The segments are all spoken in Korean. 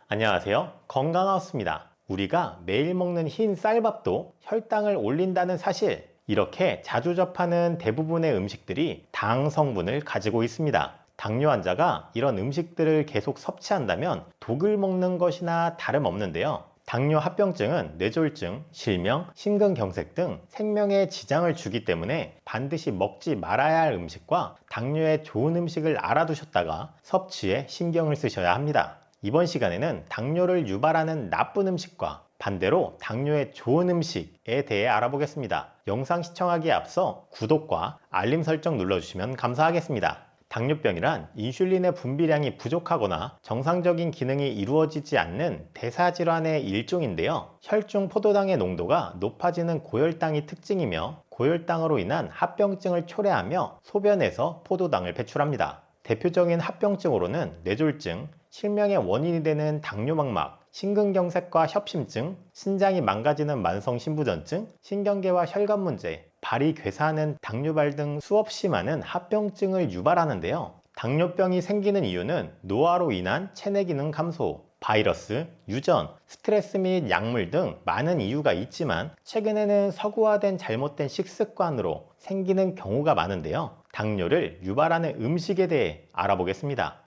안녕하세요. 건강하우스입니다. 우리가 매일 먹는 흰 쌀밥도 혈당을 올린다는 사실, 이렇게 자주 접하는 대부분의 음식들이 당 성분을 가지고 있습니다. 당뇨 환자가 이런 음식들을 계속 섭취한다면 독을 먹는 것이나 다름없는데요. 당뇨 합병증은 뇌졸중, 실명, 심근경색 등 생명에 지장을 주기 때문에 반드시 먹지 말아야 할 음식과 당뇨에 좋은 음식을 알아두셨다가 섭취에 신경을 쓰셔야 합니다. 이번 시간에는 당뇨를 유발하는 나쁜 음식과 반대로 당뇨에 좋은 음식에 대해 알아보겠습니다. 영상 시청하기에 앞서 구독과 알림 설정 눌러주시면 감사하겠습니다. 당뇨병이란 인슐린의 분비량이 부족하거나 정상적인 기능이 이루어지지 않는 대사질환의 일종인데요. 혈중 포도당의 농도가 높아지는 고혈당이 특징이며 고혈당으로 인한 합병증을 초래하며 소변에서 포도당을 배출합니다. 대표적인 합병증으로는 뇌졸중, 실명의 원인이 되는 당뇨막막, 심근경색과 협심증, 신장이 망가지는 만성신부전증, 신경계와 혈관 문제, 발이 괴사하는 당뇨발 등 수없이 많은 합병증을 유발하는데요. 당뇨병이 생기는 이유는 노화로 인한 체내 기능 감소, 바이러스, 유전, 스트레스 및 약물 등 많은 이유가 있지만 최근에는 서구화된 잘못된 식습관으로 생기는 경우가 많은데요. 당뇨를 유발하는 음식에 대해 알아보겠습니다.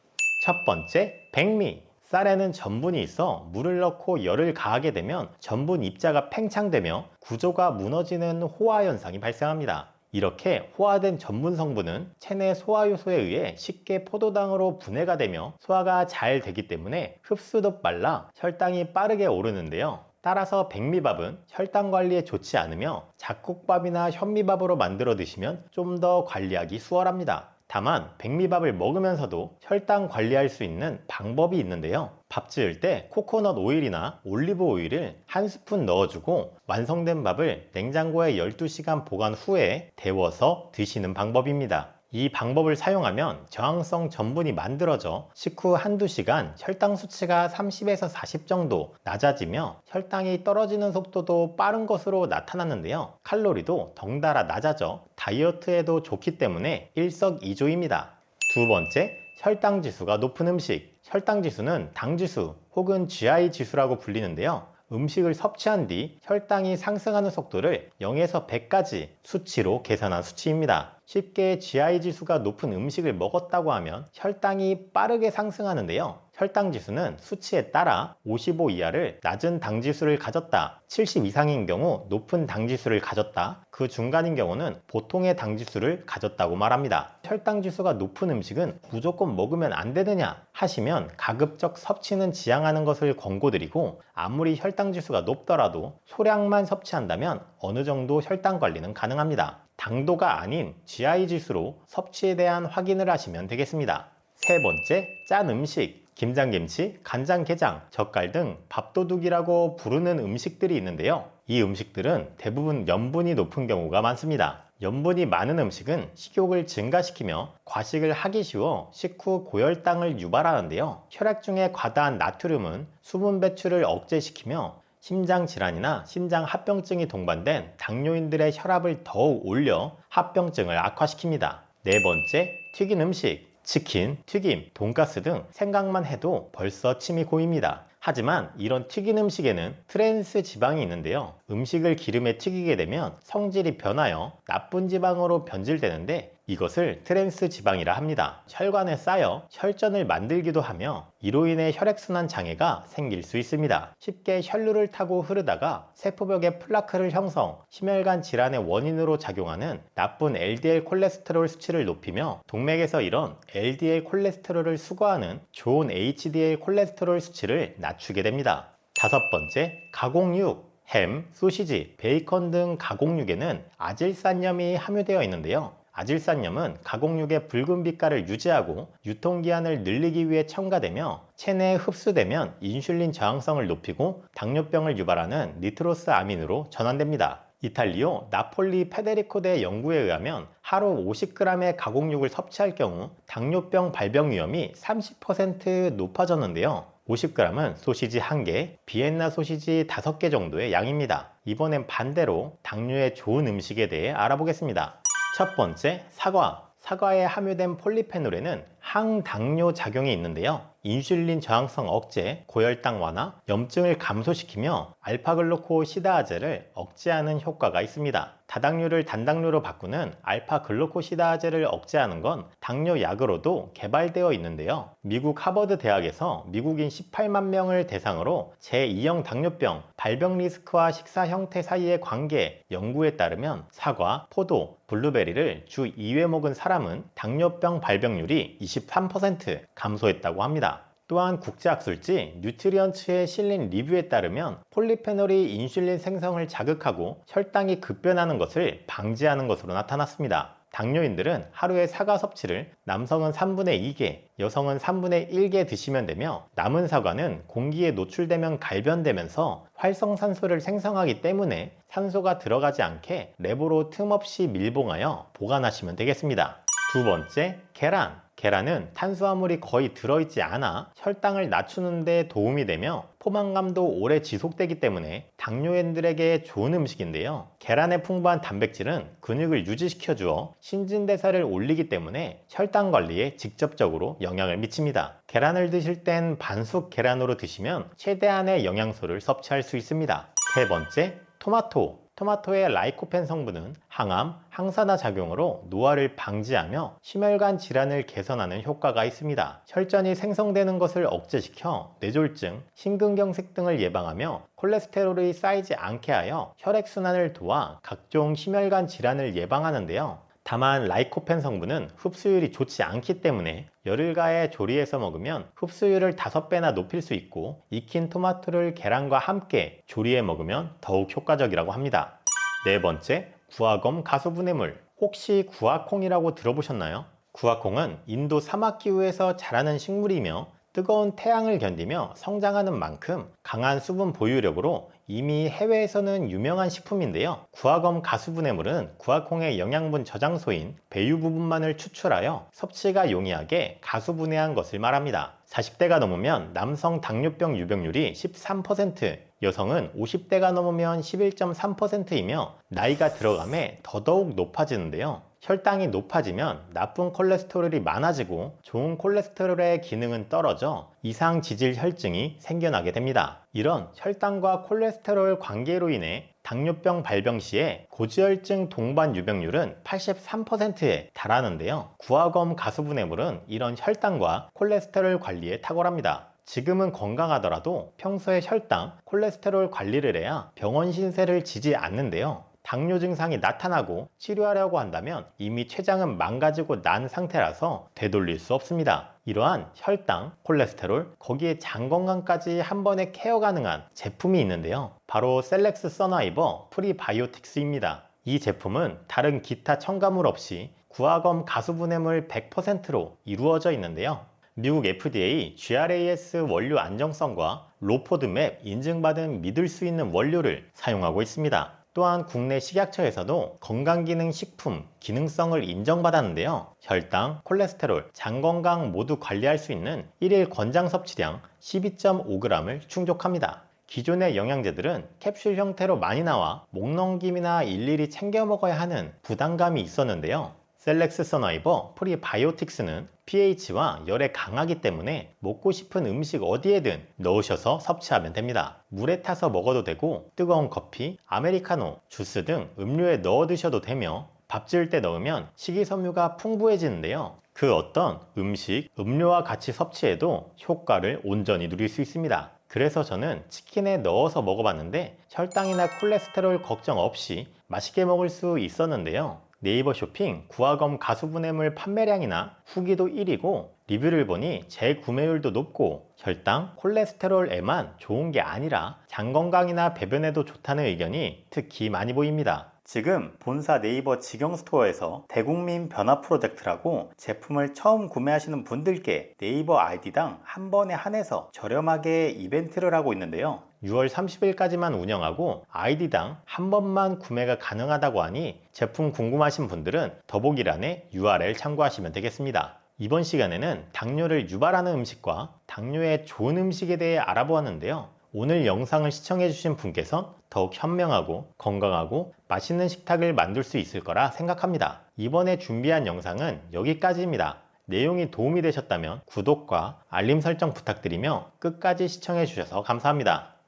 첫 번째, 백미. 쌀에는 전분이 있어 물을 넣고 열을 가하게 되면 전분 입자가 팽창되며 구조가 무너지는 호화 현상이 발생합니다. 이렇게 호화된 전분 성분은 체내 소화 요소에 의해 쉽게 포도당으로 분해가 되며 소화가 잘 되기 때문에 흡수도 빨라 혈당이 빠르게 오르는데요. 따라서 백미밥은 혈당 관리에 좋지 않으며 잡곡밥이나 현미밥으로 만들어 드시면 좀 더 관리하기 수월합니다. 다만 백미밥을 먹으면서도 혈당 관리할 수 있는 방법이 있는데요. 밥 지을 때 코코넛 오일이나 올리브 오일을 한 스푼 넣어주고 완성된 밥을 냉장고에 12시간 보관 후에 데워서 드시는 방법입니다. 이 방법을 사용하면 저항성 전분이 만들어져 식후 한두 시간 혈당 수치가 30에서 40 정도 낮아지며 혈당이 떨어지는 속도도 빠른 것으로 나타났는데요. 칼로리도 덩달아 낮아져 다이어트에도 좋기 때문에 일석이조입니다. 두 번째, 혈당 지수가 높은 음식. 혈당 지수는 당 지수 혹은 GI 지수라고 불리는데요. 음식을 섭취한 뒤 혈당이 상승하는 속도를 0에서 100까지 수치로 계산한 수치입니다. 쉽게 GI 지수가 높은 음식을 먹었다고 하면 혈당이 빠르게 상승하는데요. 혈당 지수는 수치에 따라 55 이하를 낮은 당 지수를 가졌다, 70 이상인 경우 높은 당 지수를 가졌다, 그 중간인 경우는 보통의 당 지수를 가졌다고 말합니다. 혈당 지수가 높은 음식은 무조건 먹으면 안 되느냐 하시면 가급적 섭취는 지양하는 것을 권고드리고, 아무리 혈당 지수가 높더라도 소량만 섭취한다면 어느 정도 혈당 관리는 가능합니다. 당도가 아닌 GI 지수로 섭취에 대한 확인을 하시면 되겠습니다. 세 번째, 짠 음식. 김장김치, 간장게장, 젓갈 등 밥도둑이라고 부르는 음식들이 있는데요. 이 음식들은 대부분 염분이 높은 경우가 많습니다. 염분이 많은 음식은 식욕을 증가시키며 과식을 하기 쉬워 식후 고혈당을 유발하는데요. 혈액 중에 과다한 나트륨은 수분 배출을 억제시키며 심장질환이나 심장합병증이 동반된 당뇨인들의 혈압을 더욱 올려 합병증을 악화시킵니다. 네 번째, 튀긴 음식. 치킨, 튀김, 돈가스 등 생각만 해도 벌써 침이 고입니다. 하지만 이런 튀긴 음식에는 트랜스 지방이 있는데요. 음식을 기름에 튀기게 되면 성질이 변하여 나쁜 지방으로 변질되는데 이것을 트랜스 지방이라 합니다. 혈관에 쌓여 혈전을 만들기도 하며 이로 인해 혈액순환 장애가 생길 수 있습니다. 쉽게 혈류를 타고 흐르다가 세포벽에 플라크를 형성, 심혈관 질환의 원인으로 작용하는 나쁜 LDL 콜레스테롤 수치를 높이며 동맥에서 이런 LDL 콜레스테롤을 수거하는 좋은 HDL 콜레스테롤 수치를 낮추게 됩니다. 다섯 번째, 가공육. 햄, 소시지, 베이컨 등 가공육에는 아질산염이 함유되어 있는데요. 아질산염은 가공육의 붉은 빛깔을 유지하고 유통기한을 늘리기 위해 첨가되며 체내에 흡수되면 인슐린 저항성을 높이고 당뇨병을 유발하는 니트로스 아민으로 전환됩니다. 이탈리아 나폴리 페데리코대 연구에 의하면 하루 50g의 가공육을 섭취할 경우 당뇨병 발병 위험이 30% 높아졌는데요. 50g은 소시지 1개, 비엔나 소시지 5개 정도의 양입니다. 이번엔 반대로 당뇨에 좋은 음식에 대해 알아보겠습니다. 첫 번째, 사과. 사과에 함유된 폴리페놀에는 항당뇨 작용이 있는데요. 인슐린 저항성 억제, 고혈당 완화, 염증을 감소시키며 알파글루코시다아제를 억제하는 효과가 있습니다. 다당류를 단당류로 바꾸는 알파글루코시다아제를 억제하는 건 당뇨 약으로도 개발되어 있는데요. 미국 하버드 대학에서 미국인 18만 명을 대상으로 제2형 당뇨병 발병 리스크와 식사 형태 사이의 관계 연구에 따르면 사과, 포도, 블루베리를 주 2회 먹은 사람은 당뇨병 발병률이 23% 감소했다고 합니다. 또한 국제학술지 뉴트리언츠에 실린 리뷰에 따르면 폴리페놀이 인슐린 생성을 자극하고 혈당이 급변하는 것을 방지하는 것으로 나타났습니다. 당뇨인들은 하루에 사과 섭취를 남성은 3분의 2개, 여성은 3분의 1개 드시면 되며 남은 사과는 공기에 노출되면 갈변되면서 활성산소를 생성하기 때문에 산소가 들어가지 않게 랩으로 틈없이 밀봉하여 보관하시면 되겠습니다. 두 번째, 계란. 계란은 탄수화물이 거의 들어있지 않아 혈당을 낮추는 데 도움이 되며 포만감도 오래 지속되기 때문에 당뇨인들에게 좋은 음식인데요. 계란에 풍부한 단백질은 근육을 유지시켜 주어 신진대사를 올리기 때문에 혈당 관리에 직접적으로 영향을 미칩니다. 계란을 드실 땐 반숙 계란으로 드시면 최대한의 영양소를 섭취할 수 있습니다. 세 번째, 토마토. 토마토의 라이코펜 성분은 항암, 항산화 작용으로 노화를 방지하며 심혈관 질환을 개선하는 효과가 있습니다. 혈전이 생성되는 것을 억제시켜 뇌졸중, 심근경색 등을 예방하며 콜레스테롤이 쌓이지 않게 하여 혈액순환을 도와 각종 심혈관 질환을 예방하는데요. 다만 라이코펜 성분은 흡수율이 좋지 않기 때문에 열을 가해 조리해서 먹으면 흡수율을 5배나 높일 수 있고 익힌 토마토를 계란과 함께 조리해 먹으면 더욱 효과적이라고 합니다. 네 번째, 구아검 가수분해물. 혹시 구아콩이라고 들어보셨나요? 구아콩은 인도 사막기후에서 자라는 식물이며 뜨거운 태양을 견디며 성장하는 만큼 강한 수분 보유력으로 이미 해외에서는 유명한 식품인데요. 구아검 가수분해물은 구아콩의 영양분 저장소인 배유 부분만을 추출하여 섭취가 용이하게 가수분해한 것을 말합니다. 40대가 넘으면 남성 당뇨병 유병률이 13%, 여성은 50대가 넘으면 11.3%이며 나이가 들어감에 더더욱 높아지는데요. 혈당이 높아지면 나쁜 콜레스테롤이 많아지고 좋은 콜레스테롤의 기능은 떨어져 이상 지질 혈증이 생겨나게 됩니다. 이런 혈당과 콜레스테롤 관계로 인해 당뇨병 발병 시에 고지혈증 동반 유병률은 83%에 달하는데요. 구아검 가수분해물은 이런 혈당과 콜레스테롤 관리에 탁월합니다. 지금은 건강하더라도 평소에 혈당, 콜레스테롤 관리를 해야 병원 신세를 지지 않는데요. 당뇨 증상이 나타나고 치료하려고 한다면 이미 췌장은 망가지고 난 상태라서 되돌릴 수 없습니다. 이러한 혈당, 콜레스테롤, 거기에 장 건강까지 한 번에 케어 가능한 제품이 있는데요. 바로 셀렉스 서나이버 프리바이오틱스입니다. 이 제품은 다른 기타 첨가물 없이 구아검 가수분해물 100%로 이루어져 있는데요. 미국 FDA GRAS 원료 안정성과 로포드맵 인증받은 믿을 수 있는 원료를 사용하고 있습니다. 또한 국내 식약처에서도 건강기능식품 기능성을 인정받았는데요. 혈당, 콜레스테롤, 장 건강 모두 관리할 수 있는 1일 권장 섭취량 12.5g을 충족합니다. 기존의 영양제들은 캡슐 형태로 많이 나와 목 넘김이나 일일이 챙겨 먹어야 하는 부담감이 있었는데요. 셀렉스 서나이버 프리바이오틱스는 pH와 열에 강하기 때문에 먹고 싶은 음식 어디에든 넣으셔서 섭취하면 됩니다. 물에 타서 먹어도 되고 뜨거운 커피, 아메리카노, 주스 등 음료에 넣어 드셔도 되며 밥 지을 때 넣으면 식이섬유가 풍부해지는데요. 그 어떤 음식, 음료와 같이 섭취해도 효과를 온전히 누릴 수 있습니다. 그래서 저는 치킨에 넣어서 먹어봤는데 혈당이나 콜레스테롤 걱정 없이 맛있게 먹을 수 있었는데요. 네이버 쇼핑 구아검 가수분해물 판매량이나 후기도 1위고 리뷰를 보니 재구매율도 높고 혈당, 콜레스테롤에만 좋은 게 아니라 장 건강이나 배변에도 좋다는 의견이 특히 많이 보입니다. 지금 본사 네이버 직영 스토어에서 대국민 변화 프로젝트라고 제품을 처음 구매하시는 분들께 네이버 아이디당 한 번에 한해서 저렴하게 이벤트를 하고 있는데요. 6월 30일까지만 운영하고 아이디당 한 번만 구매가 가능하다고 하니 제품 궁금하신 분들은 더보기란에 URL 참고하시면 되겠습니다. 이번 시간에는 당뇨를 유발하는 음식과 당뇨에 좋은 음식에 대해 알아보았는데요. 오늘 영상을 시청해주신 분께선 더욱 현명하고 건강하고 맛있는 식탁을 만들 수 있을 거라 생각합니다. 이번에 준비한 영상은 여기까지입니다. 내용이 도움이 되셨다면 구독과 알림 설정 부탁드리며 끝까지 시청해 주셔서 감사합니다.